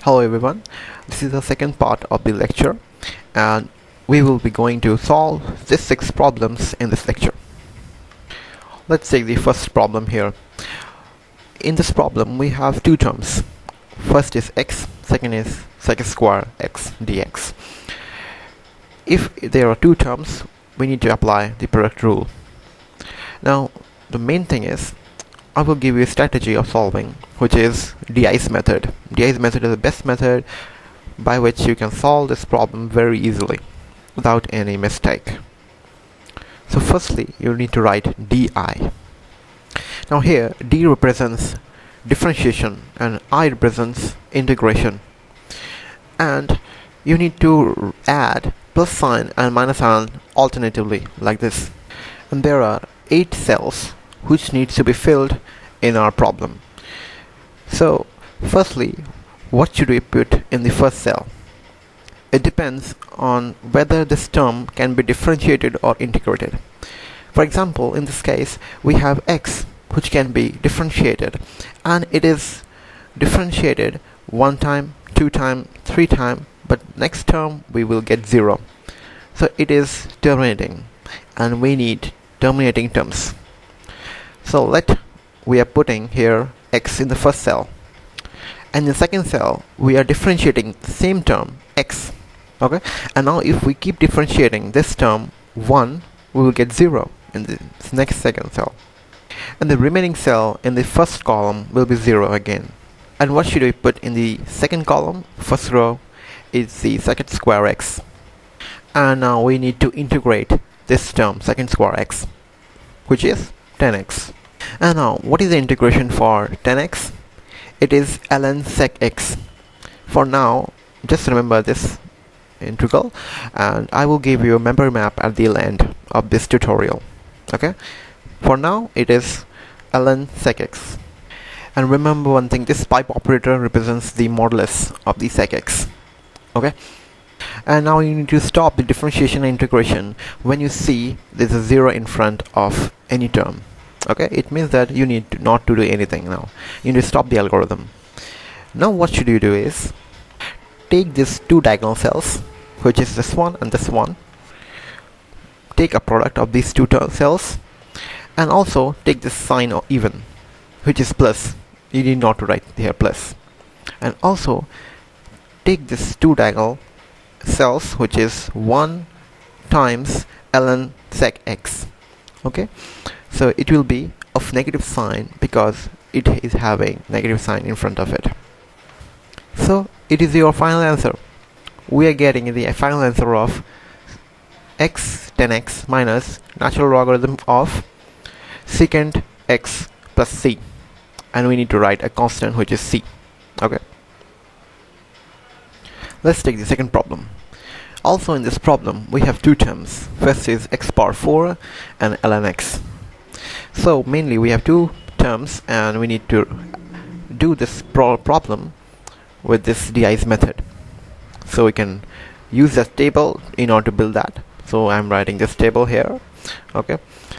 Hello everyone, this is the second part of the lecture and we will be going to solve these 6 problems in this lecture. Let's take the first problem here. In this problem we have two terms. First is x, second is sec square x dx. If there are two terms, we need to apply the product rule. Now the main thing is I will give you a strategy of solving, which is DI's method. DI's method is the best method by which you can solve this problem very easily without any mistake. So firstly, you need to write DI. Now here, D represents differentiation and I represents integration. And you need to add plus sign and minus sign alternatively like this. And there are 8 cells which needs to be filled in our problem. So firstly, what should we put in the first cell? It depends on whether this term can be differentiated or integrated. For example, in this case we have x which can be differentiated, and it is differentiated 1 time, 2 time, 3 time, but next term we will get 0. So it is terminating and we need terminating terms. So we are putting here x in the first cell, and in the second cell we are differentiating the same term x. Okay, and now if we keep differentiating this term 1, we will get 0 in the next second cell, and the remaining cell in the first column will be 0 again. And what should we put in the second column? First row is the second square x, and now we need to integrate this term second square x, which is 10x. And now what is the integration for 10x? It is ln sec x. For now, just remember this integral, and I will give you a memory map at the end of this tutorial. Okay, for now it is ln sec x. And remember one thing, this pipe operator represents the modulus of the sec x. Okay, and now you need to stop the differentiation and integration when you see there's a 0 in front of any term. Okay, it means that you need not to do anything now. You need to stop the algorithm. Now what should you do is take these two diagonal cells, which is this one and this one, take a product of these two cells, and also take this sign of even, which is plus. You need not to write here plus. And also take this two diagonal cells, which is 1 times ln sec x. Okay, so it will be of negative sign because it is having negative sign in front of it. So it is your final answer. We are getting the final answer of x 10x minus natural logarithm of secant x plus c, and we need to write a constant which is c. Okay, let's take the second problem. Also in this problem we have two terms. First is x power 4 and ln x. So mainly we have two terms and we need to do this problem with this DI's method. So we can use that table in order to build that. So I'm writing this table here. Okay,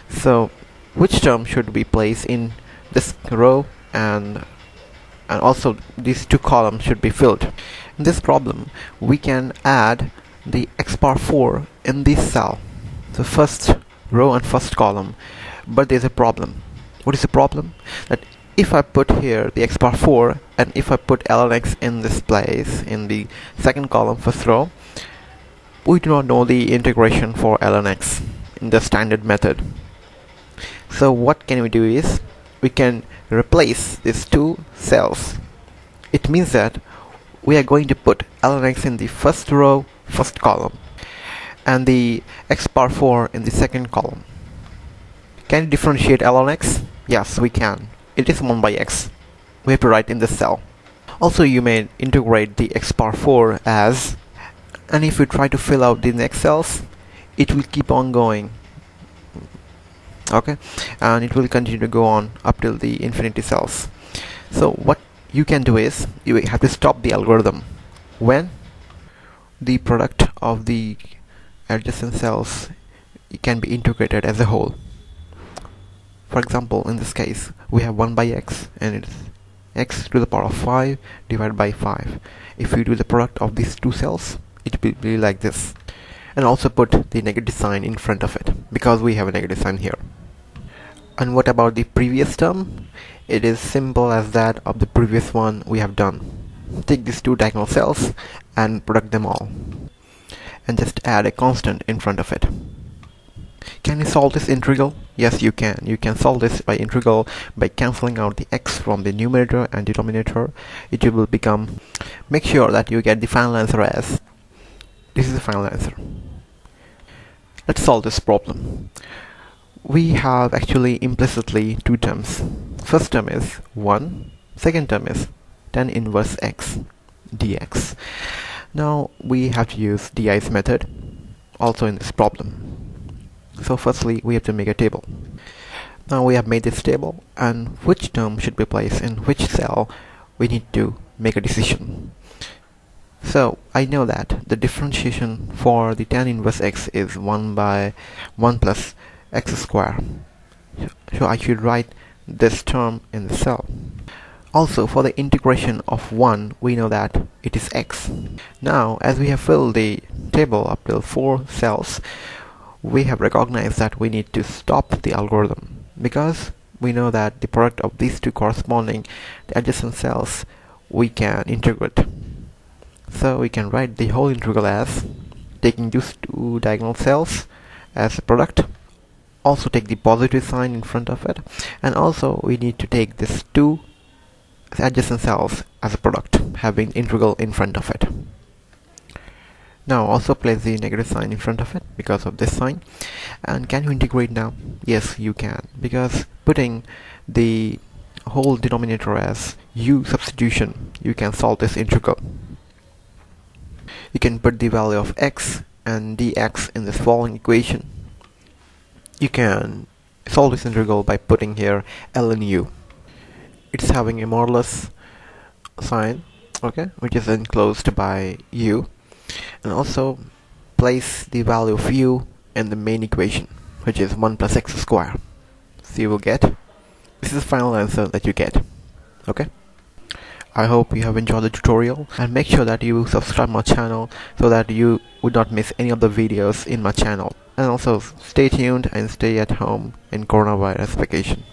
so which term should we place in this row, and also these two columns should be filled. In this problem we can add the x power 4 in this cell, the first row and first column, but there's a problem. What is the problem? That if I put here the x power 4 and if I put ln x in this place in the second column first row, we do not know the integration for ln x in the standard method. So what can we do is we can replace these two cells. It means that we are going to put ln x in the first row first column and the x power 4 in the second column. Can you differentiate ln x? Yes, we can. It is 1 by x. We have to write in this cell. Also you may integrate the x power 4 as, and if you try to fill out the next cells, it will keep on going. Okay, and it will continue to go on up till the infinity cells. So what you can do is you have to stop the algorithm when the product of the adjacent cells can be integrated as a whole. For example, in this case we have 1 by x and it's x to the power of 5 divided by 5. If you do the product of these two cells, it will be like this. And also put the negative sign in front of it, because we have a negative sign here. And what about the previous term? It is simple as that of the previous one we have done. Take these two diagonal cells and product them all, and just add a constant in front of it. Can you solve this integral? Yes, you can. You can solve this by integral by cancelling out the x from the numerator and denominator. It will become, make sure that you get the final answer as, this is the final answer. Let's solve this problem. We have actually implicitly two terms. First term is 1, second term is tan inverse x dx. Now we have to use di's method also in this problem. So firstly we have to make a table. Now we have made this table, and which term should be placed in which cell, we need to make a decision. So I know that the differentiation for the tan inverse x is 1 by 1 plus x square. So I should write this term in the cell. Also, for the integration of 1, we know that it is x. Now, as we have filled the table up till 4 cells, we have recognized that we need to stop the algorithm, because we know that the product of these two corresponding the adjacent cells we can integrate. So we can write the whole integral as taking these two diagonal cells as a product. Also take the positive sign in front of it, and also we need to take these two adjacent cells as a product, having the integral in front of it. Now also place the negative sign in front of it because of this sign. And can you integrate now? Yes, you can, because putting the whole denominator as u substitution, you can solve this integral. You can put the value of x and dx in this following equation. You can solve this integral by putting here ln u. It's having a modulus sign, okay, which is enclosed by u. And also place the value of u in the main equation, which is 1 plus x square. So you will get, this is the final answer that you get. Okay, I hope you have enjoyed the tutorial, and make sure that you subscribe my channel so that you would not miss any of the videos in my channel. And also stay tuned and stay at home in coronavirus vacation.